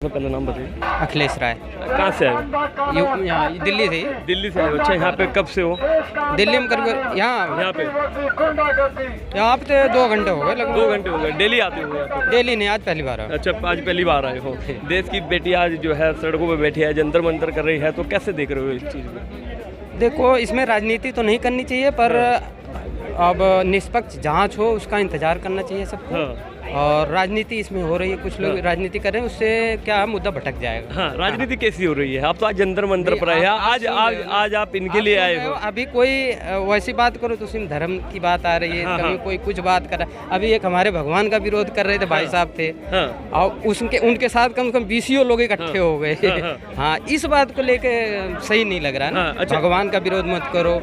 तो पहले नाम बताइए। अखिलेश राय। कहाँ से आए हो? यहाँ दिल्ली से। दिल्ली से आए हो? अच्छा, यहाँ पे कब से हो? दिल्ली में करीब यहाँ पे 2 घंटे हो गए लगभग। 2 घंटे हो गए। डेली आते हो यहाँ पे? डेली नहीं, आज पहली बार है। अच्छा, आज पहली बार आए हो। देश की बेटी आज जो है सड़कों पे बैठी है, जंतर मंतर कर रही है, तो कैसे देख रहे हो इस चीज़ में? देखो, इसमें राजनीति तो नहीं करनी चाहिए, पर अब निष्पक्ष जांच हो उसका इंतजार करना चाहिए सबको। हाँ। और राजनीति इसमें हो रही है, कुछ लोग राजनीति कर रहे हैं, उससे क्या मुद्दा भटक जाएगा। हाँ, राजनीति कैसी हो रही है? आप तो आज जंतर मंतर पर आए हैं, आज आप इनके लिए आए हो। अभी कोई वैसी बात करो तो उसमें धर्म की बात आ रही है। हाँ, कभी कोई कुछ बात कर रहा है। अभी एक हमारे भगवान का विरोध कर रहे थे, भाई साहब थे। और उनके साथ कम से कम 20 लोग इकट्ठे हो गए। हाँ, इस बात को लेके सही नहीं लग रहा ना। अच्छा। भगवान का विरोध मत करो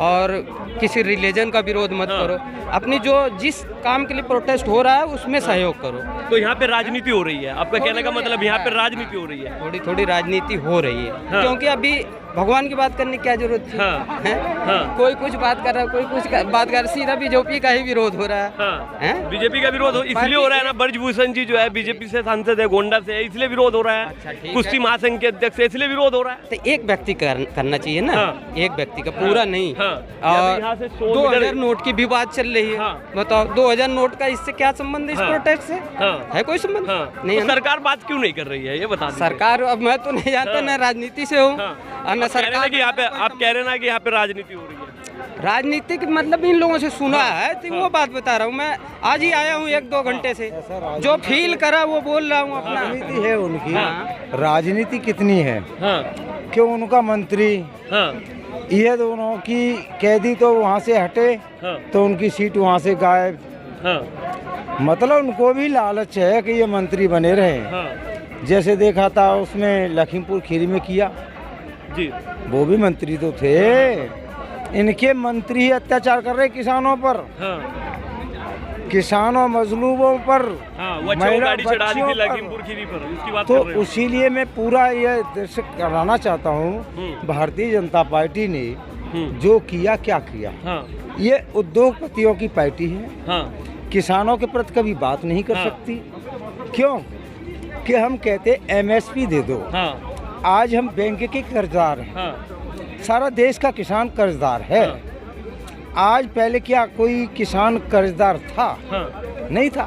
और किसी रिलीजन का विरोध मत करो। अपनी जिस काम के लिए प्रोटेस्ट हो रहा है उसमें सहयोग करो। तो यहाँ पे राजनीति हो रही है, आपका कहने का मतलब यहाँ पे राजनीति हो रही है? थोड़ी थोड़ी राजनीति हो रही है। क्योंकि अभी भगवान की बात करने की क्या जरूरत थी? कोई कुछ बात कर रहा है, कोई कुछ बात कर रहा है। सीधा बीजेपी का ही विरोध हो रहा है। बीजेपी का विरोध इसलिए हो रहा है ना, ब्रजभूषण जी जो है बीजेपी से सांसद है, गोंडा से है, इसलिए विरोध हो रहा है। अच्छा, कुश्ती महासंघ के अध्यक्ष है, इसलिए विरोध हो रहा है। तो एक व्यक्ति करना चाहिए ना। एक व्यक्ति का पूरा नहीं। और 2000 नोट की भी बात चल रही है। बताओ, 2000 नोट का इससे क्या संबंध है? इस प्रोटेस्ट से है कोई संबंध नहीं? सरकार बात क्यों नहीं कर रही है, ये बता। सरकार, अब मैं तो नहीं जानता, ना राजनीति से हूँ ना सरकार की। यहाँ पे आप कह रहे ना कि यहाँ पे राजनीति हो रही है। राजनीति की मतलब इन लोगों से सुना है, तो वो बात बता रहा हूँ। मैं आज ही आया हूँ 1-2 घंटे से, जो फील करा वो बोल रहा हूँ। अपना राजनीति है उनकी। राजनीति कितनी है? क्यों उनका मंत्री ये दोनों की कैदी तो वहाँ से हटे तो उनकी सीट वहाँ से गायब। मतलब उनको भी लालच है कि ये मंत्री बने रहे। जैसे देखा था उसमें लखीमपुर खीरी में किया जी, वो भी मंत्री तो थे। इनके मंत्री अत्याचार कर रहे किसानों पर, किसानों मजलूमों पर, महिला बच्चियों पर। तो उसीलिए मैं पूरा ये दर्शक कराना चाहता हूँ, भारतीय जनता पार्टी ने जो किया, क्या किया। ये उद्योगपतियों की पार्टी है। किसानों के प्रति कभी बात नहीं कर सकती। क्यों कि हम कहते MSP दे दो। आज हम बैंक के कर्जदार हैं। सारा देश का किसान कर्जदार है। आज पहले क्या कोई किसान कर्जदार था? नहीं था।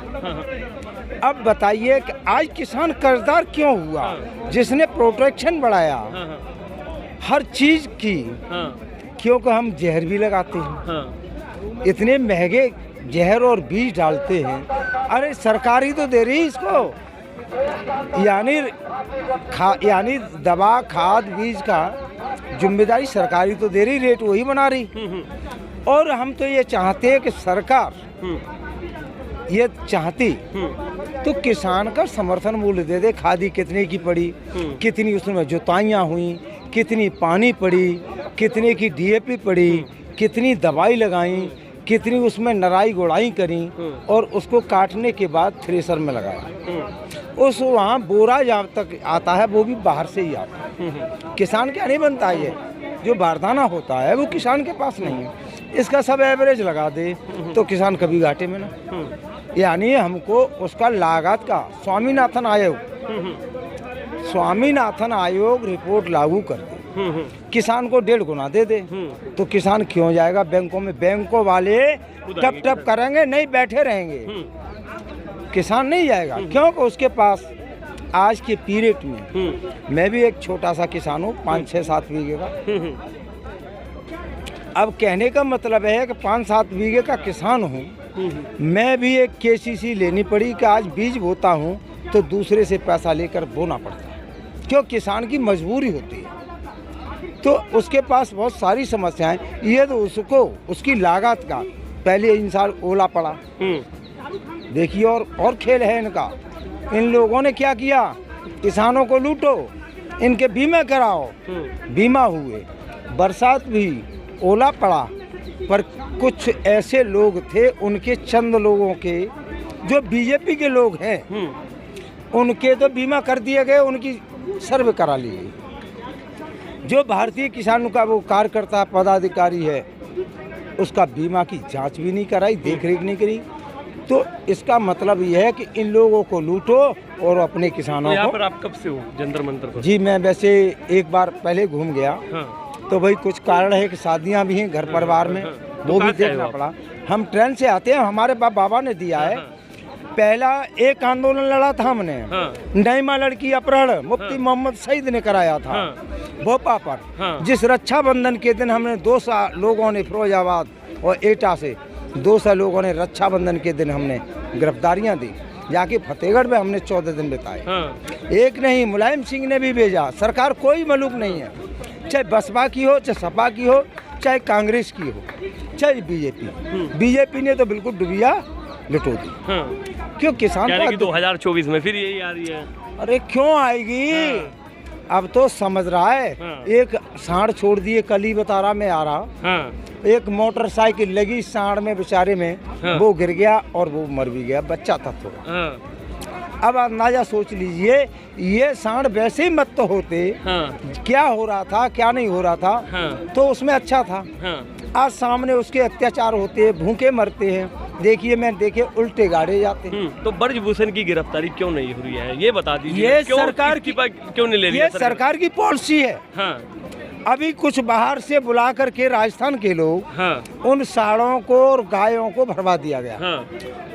अब बताइए कि आज किसान कर्जदार क्यों हुआ? जिसने प्रोटेक्शन बढ़ाया हर चीज की, क्योंकि हम जहर भी लगाते हैं। इतने महंगे जहर और बीज डालते हैं। अरे सरकारी तो दे रही इसको, यानी दवा खाद बीज का जिम्मेदारी सरकारी तो दे रही, रेट वही बना रही। और हम तो ये चाहते हैं कि सरकार ये चाहती तो किसान का समर्थन मूल्य दे दे। खादी कितने की पड़ी, कितनी उसमें जुताइयाँ हुई, कितनी पानी पड़ी, कितने की DAP पड़ी, कितनी दवाई लगाई, कितनी उसमें नराई गोड़ाई करी और उसको काटने के बाद थ्रेसर में लगाया। उस वहाँ बोरा जहाँ तक आता है वो भी बाहर से ही आता है। किसान क्या नहीं बनता है? ये जो बारदाना होता है वो किसान के पास नहीं है। इसका सब एवरेज लगा दे तो किसान कभी घाटे में ना। यानी हमको उसका लागत का स्वामीनाथन आयोग रिपोर्ट लागू कर दे, किसान को 1.5 गुना दे दे, तो किसान क्यों जाएगा बैंकों में? बैंकों वाले टप करेंगे, नहीं बैठे रहेंगे, किसान नहीं जाएगा। क्योंकि उसके पास आज के पीरियड में, मैं भी एक छोटा सा किसान हूँ, 5-6-7 बीघे का। अब कहने का मतलब है कि 5-7 बीघे का किसान हूँ। मैं भी एक KCC लेनी पड़ी कि आज बीज बोता हूँ तो दूसरे से पैसा लेकर बोना पड़ता है। क्यों? किसान की मजबूरी होती है। तो उसके पास बहुत सारी समस्याएं। ये तो उसको उसकी लागत का पहले इंसान ओला पड़ा। देखिए, और खेल है इनका। इन लोगों ने क्या किया? किसानों को लूटो, इनके बीमा कराओ, बीमा हुए, बरसात भी, ओला पड़ा, पर कुछ ऐसे लोग थे, उनके चंद लोगों के जो BJP के लोग हैं, उनके तो बीमा कर दिए गए, उनकी सर्वे करा ली गई। जो भारतीय किसानों का वो कार्यकर्ता पदाधिकारी है, उसका बीमा की जांच भी नहीं कराई, देख रेख नहीं करी। तो इसका मतलब ये है कि इन लोगों को लूटो और अपने किसानों तो यहाँ को। पर आप कब से हो जंतर मंतर पर? जी मैं वैसे एक बार पहले घूम गया। हाँ। तो भाई कुछ कारण है कि शादियां भी हैं घर परिवार में, तो वो भी कहाँ से आए देखना हो आप? पड़ा। हम ट्रेन से आते हैं, हमारे बाबा ने दिया है। पहला एक आंदोलन लड़ा था हमने, नईमा लड़की अपहरण मुफ्ती मोहम्मद सईद ने कराया था भोपाल पर। जिस रक्षाबंधन के दिन हमने 200 लोगों ने फिरोजाबाद और एटा से 200 लोगों ने रक्षाबंधन के दिन हमने गिरफ्तारियां दी। जाके फतेहगढ़ में हमने 14 दिन बिताए। एक नहीं, मुलायम सिंह ने भी भेजा। सरकार कोई मलूक नहीं है, चाहे बसपा की हो, चाहे सपा की हो, चाहे कांग्रेस की हो, चाहे बीजेपी। बीजेपी ने तो बिल्कुल डुबिया लुटो दी। क्यों किसान को 2024 में फिर यही आ रही है? अरे क्यों आएगी? अब तो समझ रहा है। एक सांड छोड़ दिए, कल ही बता रहा मैं आ रहा। एक मोटरसाइकिल लगी सांड में बेचारे में, वो गिर गया और वो मर भी गया, बच्चा था थोड़ा। अब अंदाजा सोच लीजिए, ये सांड वैसे ही मत तो होते। क्या हो रहा था क्या नहीं हो रहा था, तो उसमें अच्छा था। आज सामने उसके अत्याचार होते हैं, भूखे मरते हैं। देखिए मैं देखे उल्टे गाड़े जाते हैं। तो ब्रजभूषण की गिरफ्तारी क्यों नहीं हो रही है, ये बता दीजिए। ये क्यों, सरकार की क्यों नहीं ले रही है? ये सरकार की पॉलिसी है। अभी कुछ बाहर से बुला करके राजस्थान के लोग उन साड़ों को और गायों को भरवा दिया गया।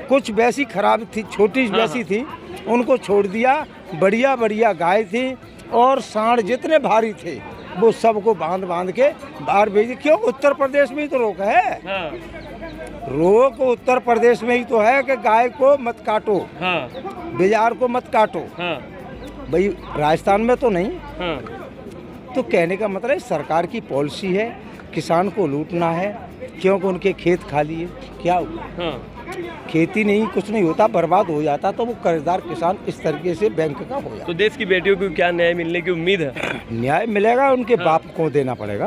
कुछ वैसी खराब थी, छोटी वैसी थी, उनको छोड़ दिया। बढ़िया बढ़िया गाय थी और सांड जितने भारी थे वो सबको बांध बांध के बाहर भेज दी। क्यों? उत्तर प्रदेश में ही तो रोक है। रोक उत्तर प्रदेश में ही तो है कि गाय को मत काटो, बाजार को मत काटो। भाई राजस्थान में तो नहीं। तो कहने का मतलब सरकार की पॉलिसी है, किसान को लूटना है। क्योंकि उनके खेत खाली है, क्या हुआ? खेती नहीं, कुछ नहीं होता, बर्बाद हो जाता। तो वो कर्जदार किसान इस तरीके से बैंक का हो जाता। तो देश की बेटियों को क्या न्याय मिलने की उम्मीद है? न्याय मिलेगा, उनके बाप को देना पड़ेगा।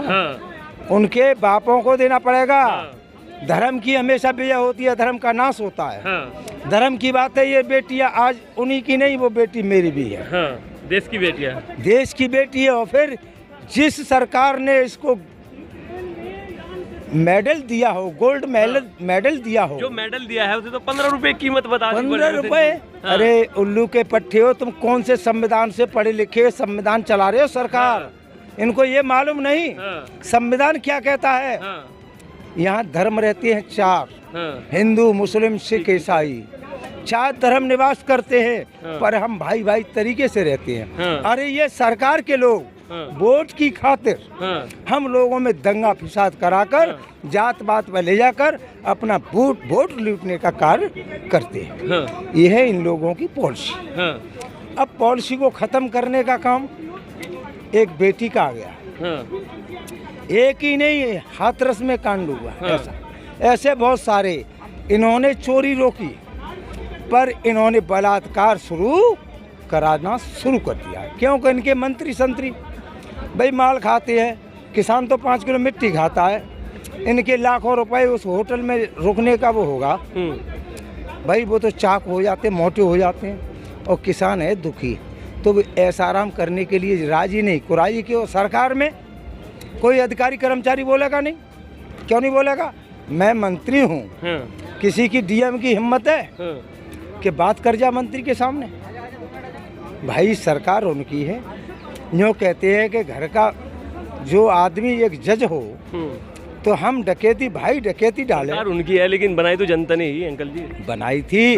उनके बापों को देना पड़ेगा। धर्म की हमेशा विजय होती है, धर्म का नाश होता है। धर्म की बात है। ये बेटियां आज उन्हीं की नहीं, वो बेटी मेरी भी है। देश की बेटियां, देश की बेटी है। और फिर जिस सरकार ने इसको मेडल दिया हो, गोल्ड मेडल दिया हो, जो मेडल दिया है उसे तो 15 रुपए कीमत बता दी। 15 रुपए? अरे उल्लू के पट्टे हो तुम, कौन से संविधान से पढ़े लिखे संविधान चला रहे हो सरकार? इनको ये मालूम नहीं संविधान क्या कहता है। यहाँ धर्म रहते हैं 4, हिंदू मुस्लिम सिख ईसाई। 4 धर्म निवास करते हैं, पर हम भाई भाई तरीके से रहते हैं। अरे ये सरकार के लोग वोट की खातिर हम लोगों में दंगा फिसाद कराकर जात बात में ले जाकर अपना वोट लूटने का कार्य करते हैं। यह है इन लोगों की पॉलिसी। अब पॉलिसी को खत्म करने का काम एक बेटी का आ गया। एक ही नहीं, हाथरस में कांड हुआ। ऐसे बहुत सारे। इन्होंने चोरी रोकी, पर इन्होंने बलात्कार कराना शुरू कर दिया। क्योंकि इनके मंत्री संतरी भाई माल खाते हैं, किसान तो 5 किलो मिट्टी खाता है। इनके लाखों रुपए उस होटल में रुकने का वो होगा भाई, वो तो चाक हो जाते, मोटे हो जाते हैं। और किसान है दुखी, तो वो ऐसा आराम करने के लिए राजी नहीं। कुराई क्यों? सरकार में कोई अधिकारी कर्मचारी बोलेगा नहीं? क्यों नहीं बोलेगा? मैं मंत्री हूँ, किसी की डीएम की हिम्मत है कि बात कर जा मंत्री के सामने? भाई सरकार उनकी है। यूँ कहते हैं कि घर का जो आदमी एक जज हो तो हम डकैती डाले। सरकार उनकी है, लेकिन बनाई तो जनता ने ही अंकल जी बनाई थी।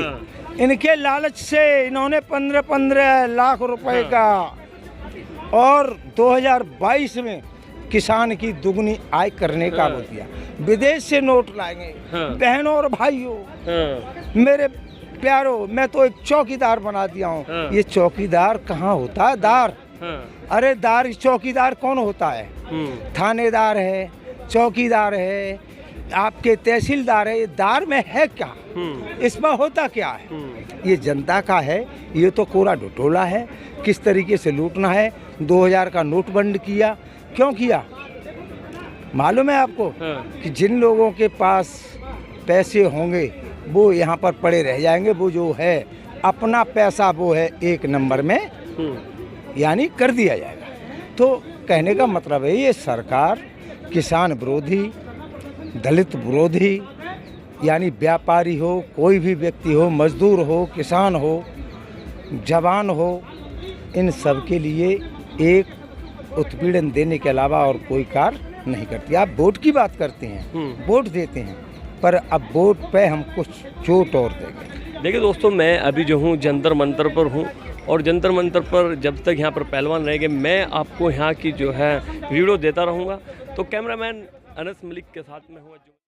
इनके लालच से इन्होंने 15 लाख रुपए का और 2022 में किसान की दुगनी आय करने का वो दिया। विदेश से नोट लाएंगे। बहनों और भाइयों, मेरे प्यारो, मैं तो एक चौकीदार बना दिया हूँ। ये चौकीदार कहाँ होता है? दार। अरे दार, चौकीदार कौन होता है? थानेदार है, चौकीदार है, आपके तहसीलदार है। ये दार में है क्या? इसमें होता क्या है? ये जनता का है। ये तो कोरा ढटोला है, किस तरीके से लूटना है। 2000 का नोट बंद किया। क्यों किया मालूम है आपको? कि जिन लोगों के पास पैसे होंगे वो यहाँ पर पड़े रह जाएंगे। वो जो है अपना पैसा वो है 1 नंबर में यानी कर दिया जाएगा। तो कहने का मतलब है ये सरकार किसान विरोधी, दलित विरोधी यानी व्यापारी हो, कोई भी व्यक्ति हो, मजदूर हो, किसान हो, जवान हो, इन सब के लिए एक उत्पीड़न देने के अलावा और कोई कार्य नहीं करती। आप वोट की बात करते हैं, वोट देते हैं, पर अब वोट पे हम कुछ चोट और देंगे। देखिए दोस्तों, मैं अभी जो हूँ जंतर मंतर पर हूँ और जंतर मंतर पर जब तक यहाँ पर पहलवान रहेंगे मैं आपको यहाँ की जो है वीडियो देता रहूँगा। तो कैमरामैन अनस मलिक के साथ में हूँ।